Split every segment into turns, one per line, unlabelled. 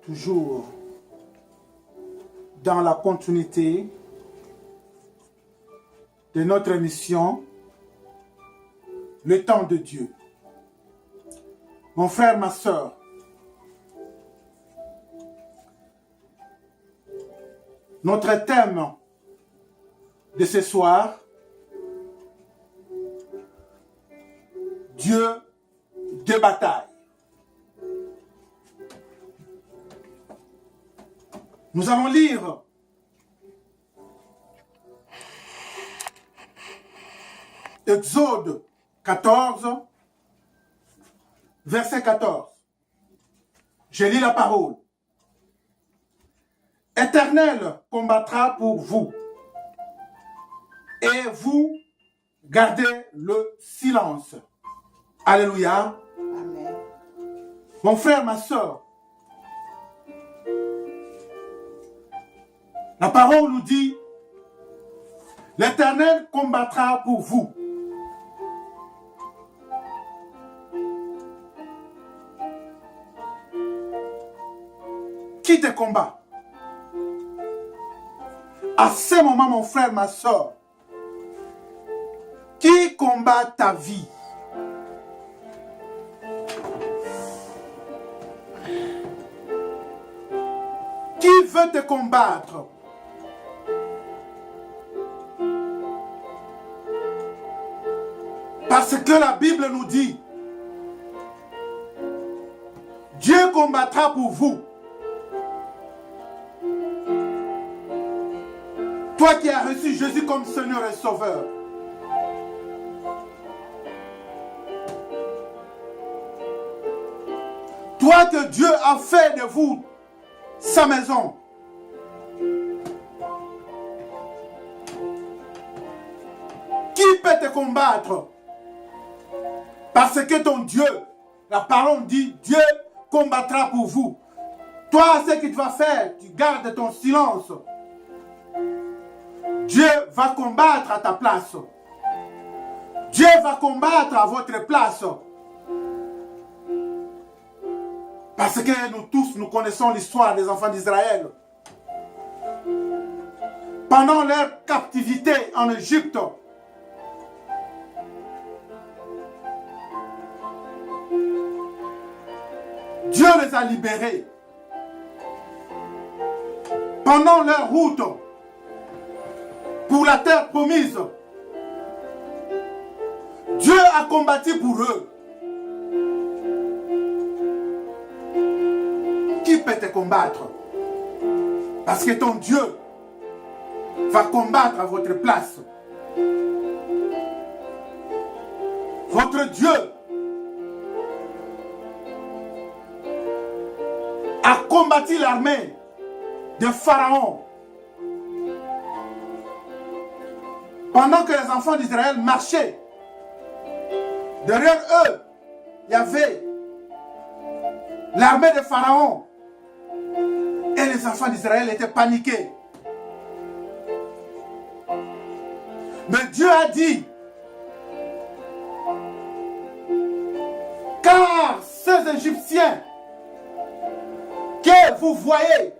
toujours dans la continuité de notre émission, le temps de Dieu. Mon frère, ma soeur, notre thème de ce soir, Dieu de bataille. Nous allons lire Exode 14, verset 14. Je lis la parole. Éternel combattra pour vous, et vous gardez le silence. Alléluia.
Amen.
Mon frère, ma soeur, la parole nous dit, l'Éternel combattra pour vous. Qui te combat? À ce moment, mon frère, ma soeur, qui combat ta vie? Qui veut te combattre? Parce que la Bible nous dit, Dieu combattra pour vous. Toi qui as reçu Jésus comme Seigneur et Sauveur. Toi que Dieu a fait de vous sa maison. Qui peut te combattre? Parce que ton Dieu, la parole dit, Dieu combattra pour vous. Toi, ce que tu vas faire, tu gardes ton silence. Dieu va combattre à ta place. Dieu va combattre à votre place. Parce que nous tous, nous connaissons l'histoire des enfants d'Israël. Pendant leur captivité en Égypte, Dieu les a libérés. Pendant leur route pour la terre promise, Dieu a combattu pour eux. Qui peut te combattre? Parce que ton Dieu va combattre à votre place. Votre Dieu a combattu l'armée de Pharaon. Pendant que les enfants d'Israël marchaient, derrière eux, il y avait l'armée de Pharaon. Et les enfants d'Israël étaient paniqués. Mais Dieu a dit, car ces Égyptiens que vous voyez,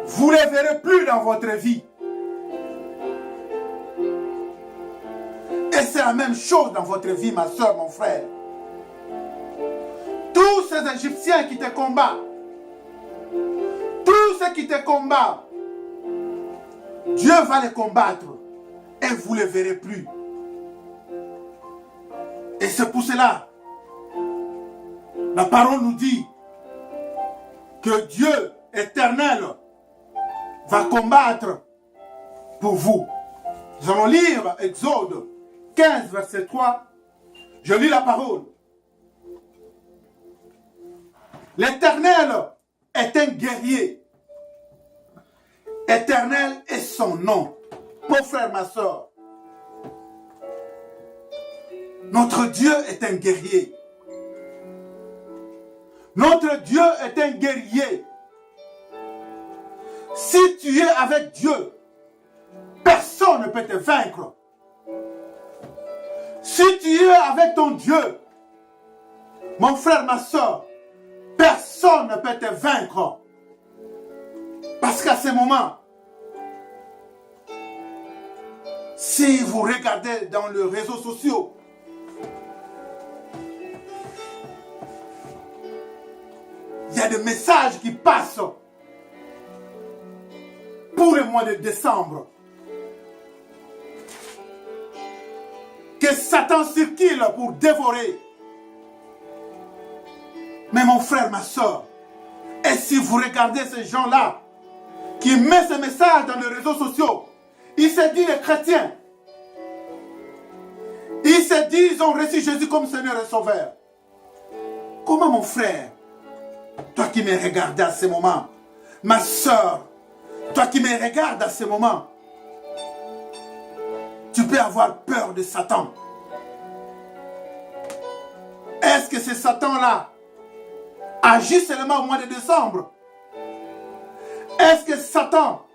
vous ne les verrez plus dans votre vie. Et c'est la même chose dans votre vie, ma soeur, mon frère. Tous ces Égyptiens qui te combattent, tous ceux qui te combattent, Dieu va les combattre et vous ne les verrez plus. Et c'est pour cela, la parole nous dit que Dieu éternel va combattre pour vous. Nous allons lire Exode 15, verset 3. Je lis la parole. L'Éternel est un guerrier. Éternel est son nom. Mon frère, ma soeur, notre Dieu est un guerrier. Notre Dieu est un guerrier. Si tu es avec Dieu, personne ne peut te vaincre. Si tu es avec ton Dieu, mon frère, ma soeur, personne ne peut te vaincre. Parce qu'à ce moment, si vous regardez dans les réseaux sociaux, il y a des messages qui passent pour le mois de décembre. Que Satan circule pour dévorer. Mais mon frère, ma soeur, et si vous regardez ces gens-là qui mettent ces messages dans les réseaux sociaux, ils se disent les chrétiens. Ils se disent ils ont reçu Jésus comme Seigneur et Sauveur. Comment mon frère, toi qui me regardes à ce moment, ma soeur, toi qui me regardes à ce moment, tu peux avoir peur de Satan. Est-ce que ce Satan-là agit seulement au mois de décembre? Est-ce que Satan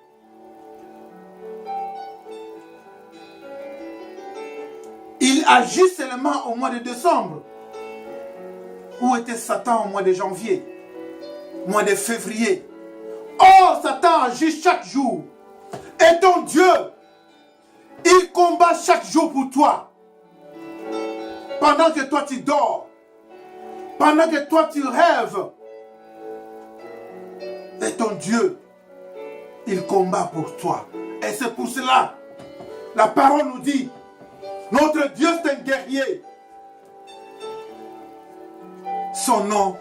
il agit seulement au mois de décembre? Où était Satan au mois de janvier? Mois de février? Oh, Satan agit chaque jour. Et ton Dieu, il combat chaque jour pour toi. Pendant que toi tu dors, pendant que toi tu rêves, et ton Dieu, il combat pour toi. Et c'est pour cela, la parole nous dit, notre Dieu c'est un guerrier. Son nom,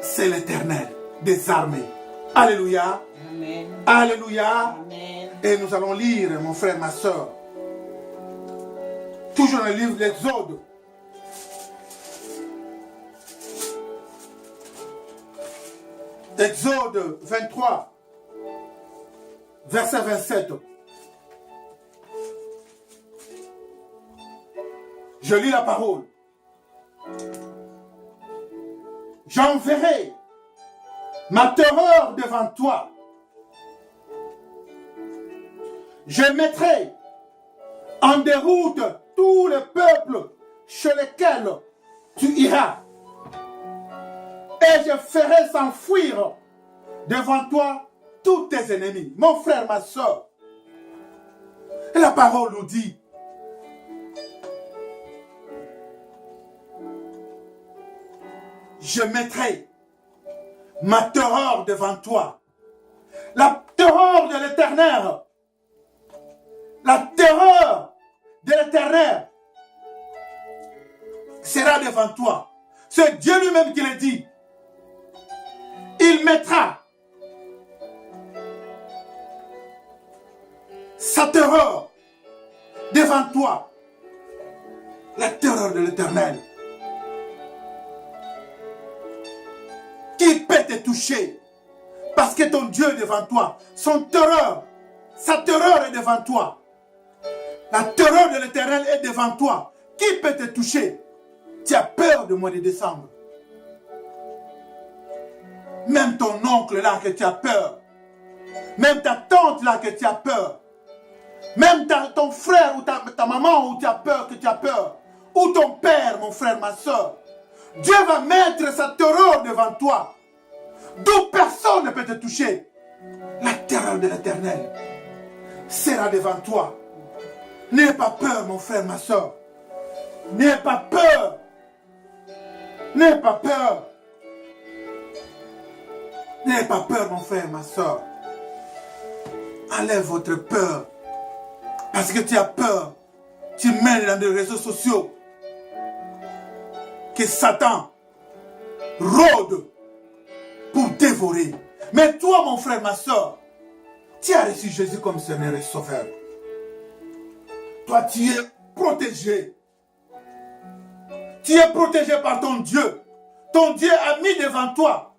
c'est l'Éternel des armées. Alléluia.
Amen.
Alléluia.
Amen.
Et nous allons lire, mon frère, ma soeur, toujours dans le livre d'Exode. Exode 23, verset 27. Je lis la parole. J'enverrai ma terreur devant toi. Je mettrai en déroute tous les peuples chez lesquels tu iras. Et je ferai s'enfuir devant toi tous tes ennemis. Mon frère, ma soeur. Et la parole nous dit, je mettrai ma terreur devant toi. La terreur de l'Éternel. La terreur de l'Éternel sera devant toi. C'est Dieu lui-même qui le dit. Il mettra sa terreur devant toi. La terreur de l'Éternel. Qui peut te toucher? Parce que ton Dieu est devant toi. Son terreur, sa terreur est devant toi. La terreur de l'Éternel est devant toi. Qui peut te toucher? Tu as peur du mois de décembre. Même ton oncle là que tu as peur. Même ta tante là que tu as peur. Même ton frère ou ta maman où tu as peur que tu as peur. Ou ton père, mon frère, ma soeur. Dieu va mettre sa terreur devant toi. D'où personne ne peut te toucher. La terreur de l'Éternel sera devant toi. N'aie pas peur, mon frère, ma soeur. N'aie pas peur. N'aie pas peur. N'ayez pas peur, mon frère, ma soeur. Enlève votre peur. Parce que tu as peur. Tu mènes dans les réseaux sociaux que Satan rôde pour dévorer. Mais toi, mon frère, ma soeur, tu as reçu Jésus comme Seigneur et Sauveur. Toi, tu es protégé. Tu es protégé par ton Dieu. Ton Dieu a mis devant toi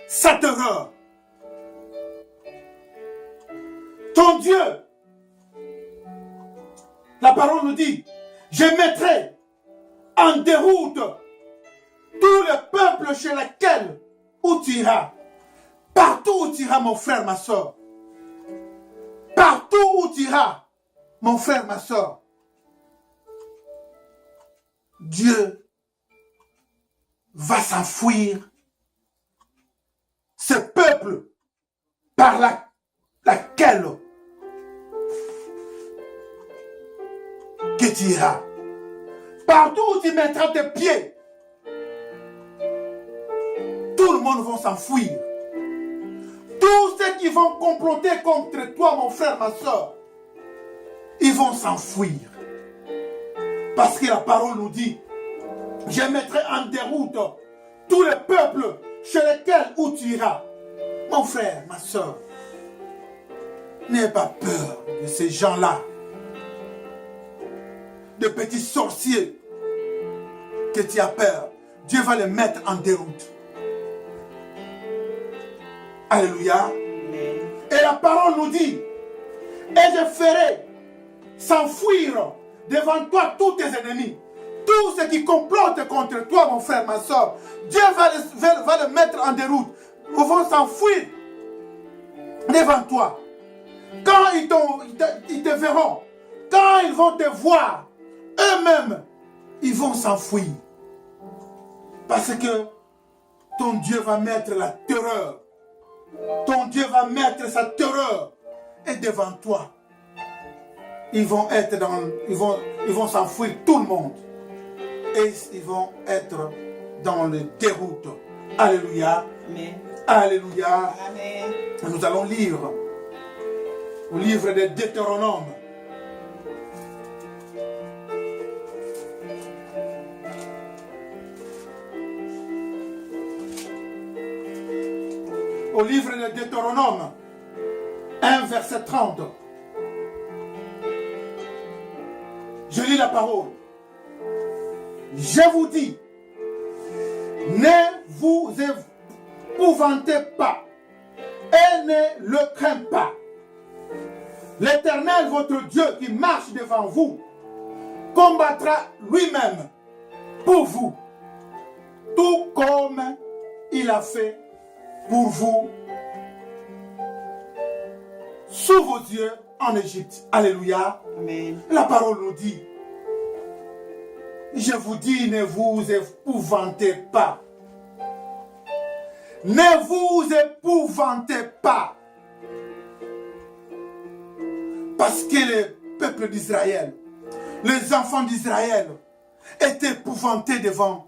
sa terreur. Ton Dieu, la parole nous dit, je mettrai en déroute tous les peuples chez lesquels où tu iras. Partout où tu iras, mon frère, ma soeur. Partout où tu iras, mon frère, ma soeur. Dieu va s'enfuir. Ce peuple par laquelle que tu iras. Partout où tu mettras tes pieds, tout le monde va s'enfuir. Tous ceux qui vont comploter contre toi, mon frère, ma soeur, ils vont s'enfuir. Parce que la parole nous dit, je mettrai en déroute tous les peuples chez lesquels où tu iras. Mon frère, ma soeur, n'aie pas peur de ces gens-là, de petits sorciers que tu as peur. Dieu va les mettre en déroute. Alléluia. Amen. Et la parole nous dit, et je ferai s'enfuir devant toi tous tes ennemis. Tous ceux qui complotent contre toi, mon frère, ma soeur, Dieu va les mettre en déroute. Ils vont s'enfuir devant toi. Quand ils te verront, quand ils vont te voir, eux-mêmes, ils vont s'enfuir. Parce que ton Dieu va mettre la terreur. Ton Dieu va mettre sa terreur. Et devant toi, ils vont s'enfuir tout le monde. Et ils vont être dans le déroute. Alléluia. Amen. Alléluia. Amen. Nous allons lire au livre de Deutéronome. Au livre de Deutéronome, 1 verset 30. Je lis la parole. Je vous dis, ne vous épouvantez pas et ne le craignez pas. L'Éternel, votre Dieu, qui marche devant vous, combattra lui-même pour vous, tout comme il a fait pour vous sous vos yeux en Égypte. Alléluia. Amen. La parole nous dit, je vous dis, ne vous épouvantez pas. Ne vous épouvantez pas. Parce que le peuple d'Israël, les enfants d'Israël étaient épouvantés devant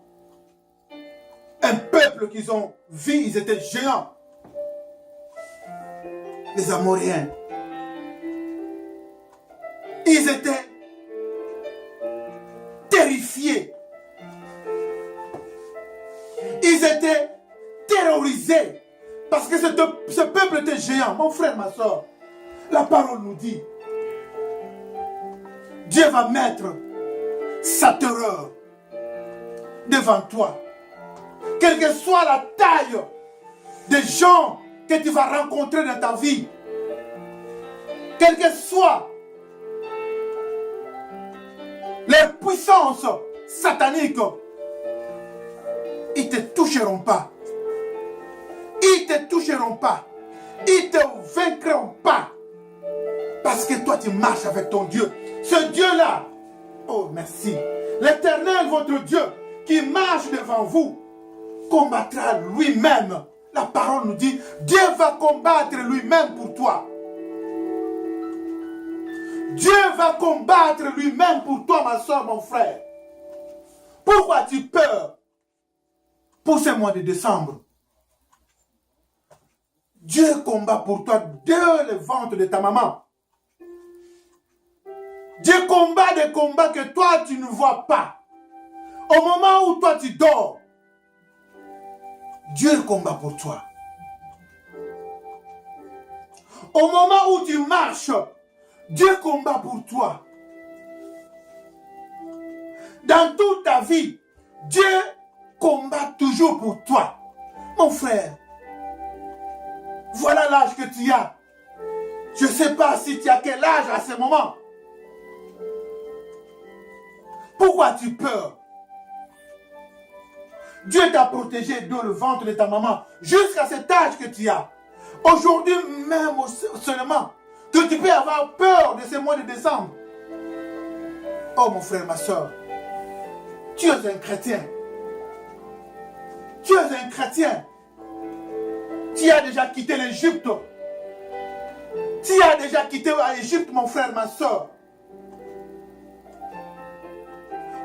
un peuple qu'ils ont vu, ils étaient géants. Les Amoréens. Ils étaient terrifiés. Ils étaient terrorisés. Parce que ce peuple était géant. Mon frère, ma soeur, la parole nous dit, Dieu va mettre sa terreur devant toi. Quelle que soit la taille des gens que tu vas rencontrer dans ta vie, quelle que soit leur puissance satanique, ils ne te toucheront pas. Ils ne te toucheront pas. Ils ne te vaincront pas. Parce que toi, tu marches avec ton Dieu. Ce Dieu-là, oh merci, l'Éternel, votre Dieu, qui marche devant vous, combattra lui-même. La parole nous dit, Dieu va combattre lui-même pour toi. Dieu va combattre lui-même pour toi, ma soeur, mon frère. Pourquoi as-tu peur pour ce mois de décembre? Dieu combat pour toi dès le ventre de ta maman. Dieu combat des combats que toi tu ne vois pas. Au moment où toi tu dors, Dieu combat pour toi. Au moment où tu marches, Dieu combat pour toi. Dans toute ta vie, Dieu combat toujours pour toi. Mon frère, voilà l'âge que tu as. Je ne sais pas si tu as quel âge à ce moment. Pourquoi as-tu peur? Dieu t'a protégé dans le ventre de ta maman jusqu'à cet âge que tu as. Aujourd'hui même seulement, que tu peux avoir peur de ce mois de décembre. Oh mon frère, ma soeur, tu es un chrétien. Tu es un chrétien. Tu as déjà quitté l'Égypte. Tu as déjà quitté l'Égypte, mon frère, ma soeur.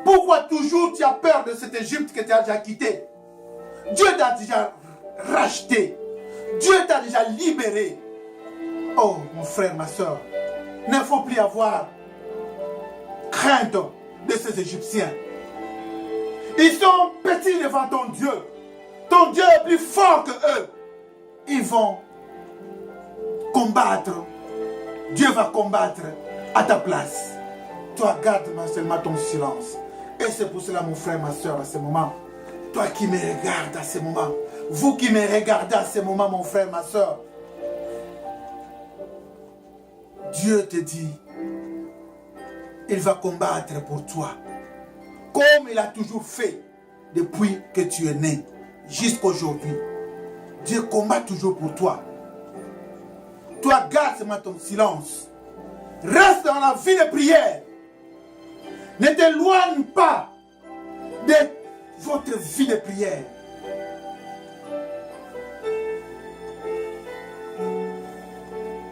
Pourquoi toujours tu as peur de cette Égypte que tu as déjà quitté? Dieu t'a déjà racheté. Dieu t'a déjà libéré. Oh, mon frère, ma soeur, il ne faut plus avoir crainte de ces Égyptiens. Ils sont petits devant ton Dieu. Ton Dieu est plus fort que eux. Ils vont combattre. Dieu va combattre à ta place. Toi, garde seulement ton silence. Et c'est pour cela, mon frère, ma soeur, à ce moment, toi qui me regardes à ce moment, vous qui me regardez à ce moment, mon frère, ma soeur, Dieu te dit, il va combattre pour toi. Comme il a toujours fait depuis que tu es né, jusqu'à aujourd'hui. Dieu combat toujours pour toi. Toi, garde seulement ton silence. Reste dans la vie de prière. Ne t'éloigne pas de votre vie de prière.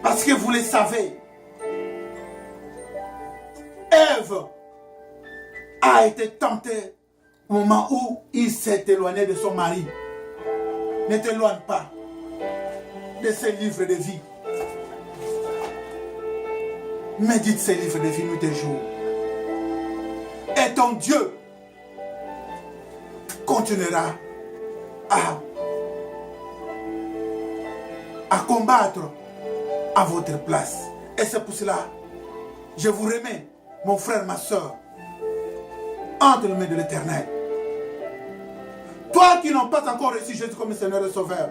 Parce que vous le savez, Ève a été tentée au moment où il s'est éloigné de son mari. Ne t'éloigne pas de ces livres de vie. Médite ces livres de vie nuit et jour. Et ton Dieu continuera à combattre à votre place. Et c'est pour cela, je vous remets, mon frère, ma soeur, entre les mains de l'Éternel. Toi qui n'as pas encore reçu Jésus comme Seigneur et Sauveur,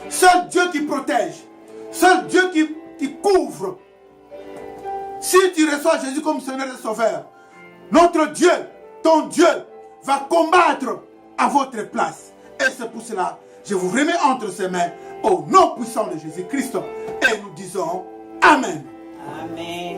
seul Dieu qui protège, seul Dieu qui couvre. Si tu reçois Jésus comme Seigneur et Sauveur, notre Dieu, ton Dieu, va combattre à votre place. Et c'est pour cela, je vous remets entre ses mains au nom puissant de Jésus-Christ. Et nous disons Amen.
Amen.